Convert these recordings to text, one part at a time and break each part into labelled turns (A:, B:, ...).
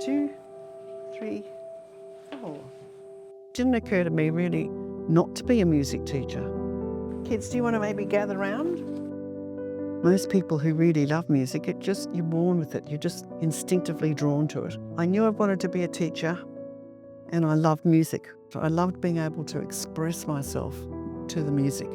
A: 2, 3, 4. It didn't occur to me really not to be a music teacher. Kids, do you want to maybe gather round? Most people who really love music, you're born with it. You're just instinctively drawn to it. I knew I wanted to be a teacher, and I loved music. I loved being able to express myself to the music,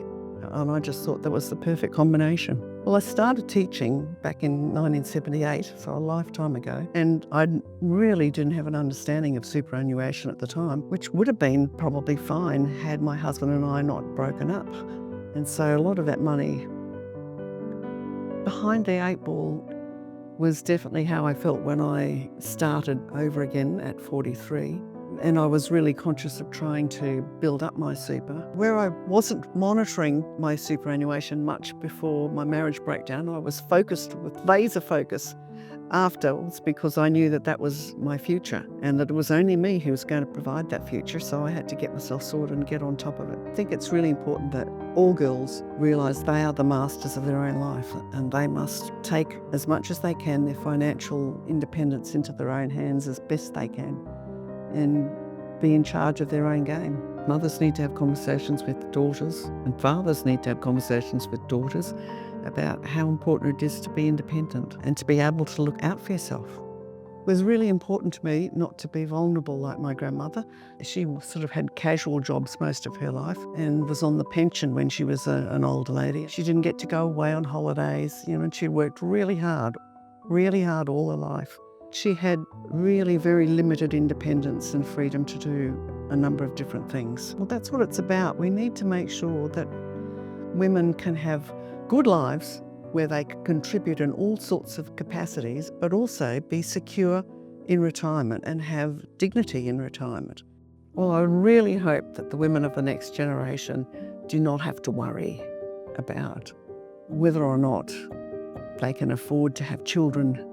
A: and I just thought that was the perfect combination. Well, I started teaching back in 1978, so a lifetime ago, and I really didn't have an understanding of superannuation at the time, which would have been probably fine had my husband and I not broken up. And so a lot of that money behind the 8 ball was definitely how I felt when I started over again at 43. And I was really conscious of trying to build up my super. Where I wasn't monitoring my superannuation much before my marriage breakdown, I was focused with laser focus afterwards because I knew that that was my future and that it was only me who was going to provide that future, so I had to get myself sorted and get on top of it. I think it's really important that all girls realise they are the masters of their own life and they must take as much as they can their financial independence into their own hands as best they can and be in charge of their own game. Mothers need to have conversations with daughters and fathers need to have conversations with daughters about how important it is to be independent and to be able to look out for yourself. It was really important to me not to be vulnerable like my grandmother. She sort of had casual jobs most of her life and was on the pension when she was an older lady. She didn't get to go away on holidays, and she worked really hard all her life. She had really very limited independence and freedom to do a number of different things. Well, that's what it's about. We need to make sure that women can have good lives where they can contribute in all sorts of capacities, but also be secure in retirement and have dignity in retirement. Well, I really hope that the women of the next generation do not have to worry about whether or not they can afford to have children,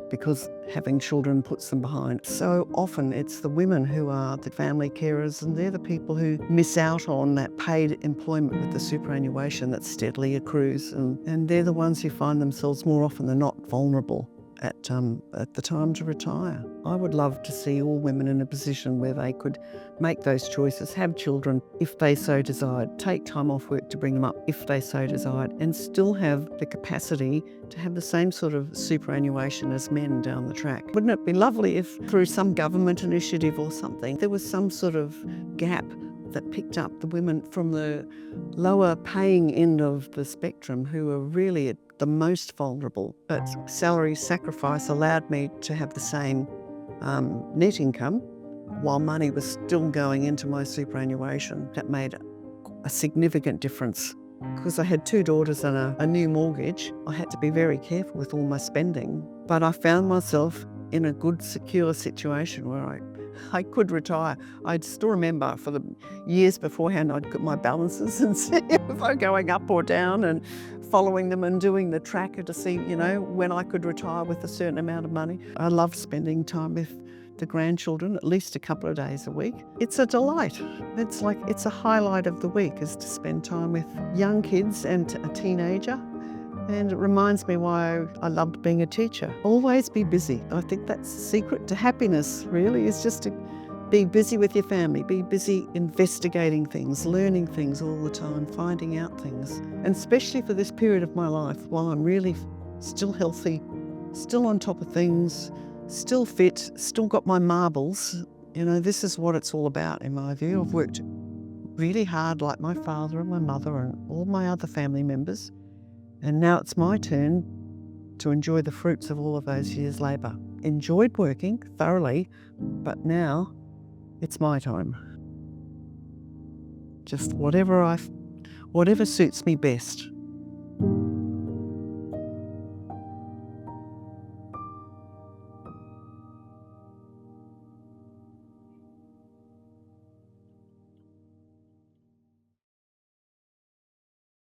A: because having children puts them behind. So often it's the women who are the family carers and they're the people who miss out on that paid employment with the superannuation that steadily accrues, and they're the ones who find themselves more often than not vulnerable at the time to retire. I would love to see all women in a position where they could make those choices, have children if they so desired, take time off work to bring them up if they so desired, and still have the capacity to have the same sort of superannuation as men down the track. Wouldn't it be lovely if through some government initiative or something, there was some sort of gap that picked up the women from the lower paying end of the spectrum who are really the most vulnerable, but salary sacrifice allowed me to have the same net income while money was still going into my superannuation. That made a significant difference. Because I had 2 daughters and a new mortgage, I had to be very careful with all my spending. But I found myself in a good, secure situation where I could retire. I still remember for the years beforehand, I'd put my balances and see if they're going up or down and following them and doing the tracker to see, when I could retire with a certain amount of money. I loved spending time with the grandchildren at least a couple of days a week. It's a delight. It's a highlight of the week is to spend time with young kids and a teenager. And it reminds me why I loved being a teacher. Always be busy. I think that's the secret to happiness, really, is just to be busy with your family, be busy investigating things, learning things all the time, finding out things. And especially for this period of my life, while I'm really still healthy, still on top of things, still fit, still got my marbles, this is what it's all about in my view. I've worked really hard like my father and my mother and all my other family members. And now it's my turn to enjoy the fruits of all of those years' labour. Enjoyed working thoroughly, but now it's my time. Just whatever suits me best.